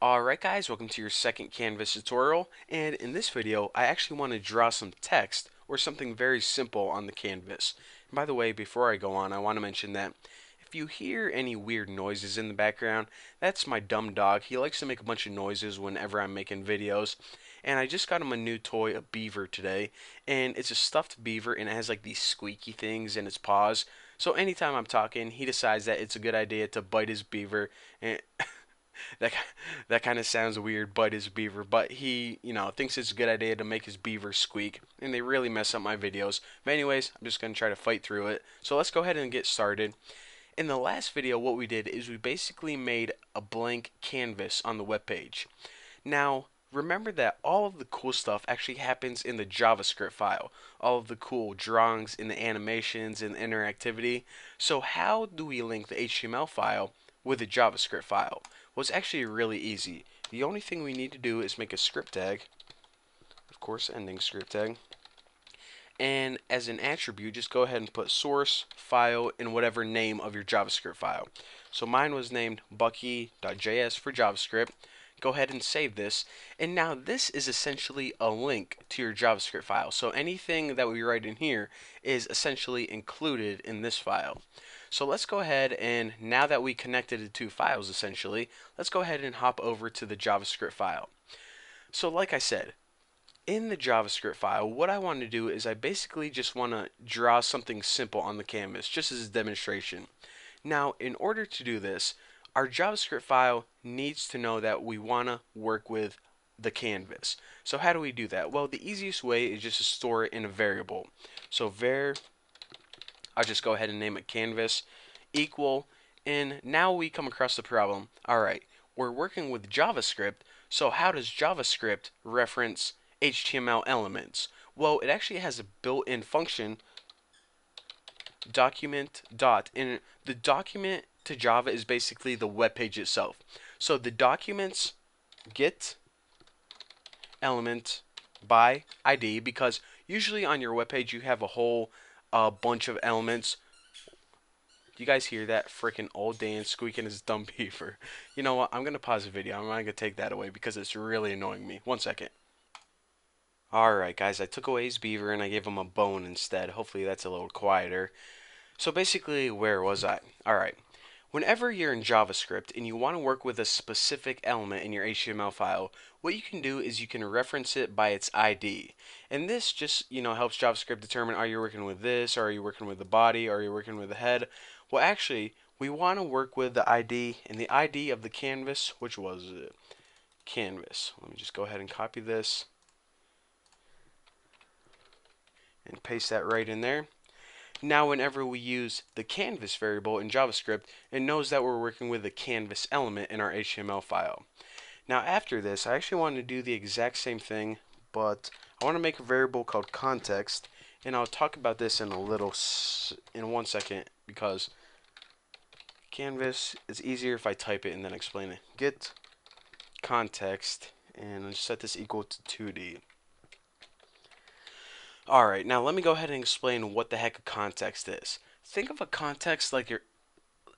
Alright guys, welcome to your second Canvas tutorial, and in this video I actually want to draw some text or something very simple on the canvas. And by the way, before I go on, I want to mention that if you hear any weird noises in the background, that's my dumb dog. He likes to make a bunch of noises whenever I'm making videos. And I just got him a new toy, a beaver, today, and it's a stuffed beaver and it has like these squeaky things in its paws. So anytime I'm talking, he decides that it's a good idea to bite his beaver, and that that kind of sounds weird, bite his beaver, but he, thinks it's a good idea to make his beaver squeak, and they really mess up my videos. But anyways, I'm just going to try to fight through it. So let's go ahead and get started. In the last video, what we did is we basically made a blank canvas on the web page. Now, remember that all of the cool stuff actually happens in the JavaScript file. All of the cool drawings and the animations and the interactivity. So how do we link the HTML file with a JavaScript file? Well, it's actually really easy. The only thing we need to do is make a script tag, of course, ending script tag, and as an attribute, just go ahead and put source, file, and whatever name of your JavaScript file. So mine was named bucky.js for JavaScript. Go ahead and save this, and now this is essentially a link to your JavaScript file. So anything that we write in here is essentially included in this file. So let's go ahead, and now that we connected the two files essentially, let's go ahead and hop over to the JavaScript file. So like I said, in the JavaScript file, what I want to do is I basically just want to draw something simple on the canvas, just as a demonstration. Now, in order to do this, our JavaScript file needs to know that we want to work with the canvas. So how do we do that? Well, the easiest way is just to store it in a variable. So I'll just go ahead and name it canvas equal, and now we come across the problem. Alright, we're working with JavaScript, so how does JavaScript reference HTML elements? Well, it actually has a built-in function, document dot, and the document to Java is basically the web page itself. So the documents get element by ID, because usually on your web page you have a whole bunch of elements. You guys hear that? Freaking old Dan squeaking his dumb beaver. You know what? I'm gonna pause the video. I'm gonna take that away because it's really annoying me. 1 second. Alright guys, I took away his beaver and I gave him a bone instead. Hopefully that's a little quieter. So basically, where was I? Alright. Whenever you're in JavaScript and you want to work with a specific element in your HTML file, what you can do is you can reference it by its ID. And this just, helps JavaScript determine, are you working with this, or are you working with the body, or are you working with the head? Well, actually, we want to work with the ID, and the ID of the canvas, which was canvas. Let me just go ahead and copy this and paste that right in there. Now whenever we use the canvas variable in JavaScript, it knows that we're working with a canvas element in our HTML file. Now after this, I actually want to do the exact same thing, but I want to make a variable called context, and I'll talk about this in 1 second, because canvas is easier if I type it and then explain it. Get context, and I'll set this equal to 2D. Alright, now let me go ahead and explain what the heck a context is. Think of a context like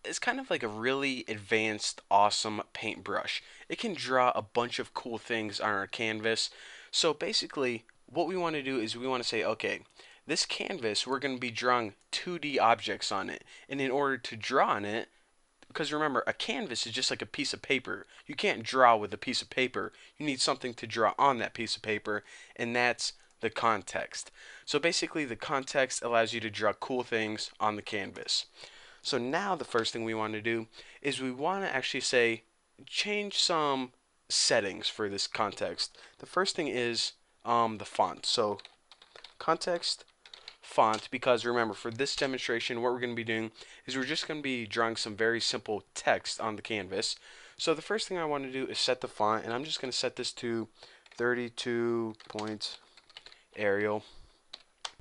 it's kind of like a really advanced, awesome paintbrush. It can draw a bunch of cool things on our canvas. So basically, what we want to do is we want to say, okay, this canvas, we're going to be drawing 2D objects on it. And in order to draw on it, because remember, a canvas is just like a piece of paper. You can't draw with a piece of paper. You need something to draw on that piece of paper, and that's the context. So basically, the context allows you to draw cool things on the canvas. So now the first thing we want to do is we want to actually say, change some settings for this context. The first thing is the font. So context font, because remember, for this demonstration, what we're going to be doing is we're just going to be drawing some very simple text on the canvas. So the first thing I want to do is set the font, and I'm just going to set this to 32 point Arial.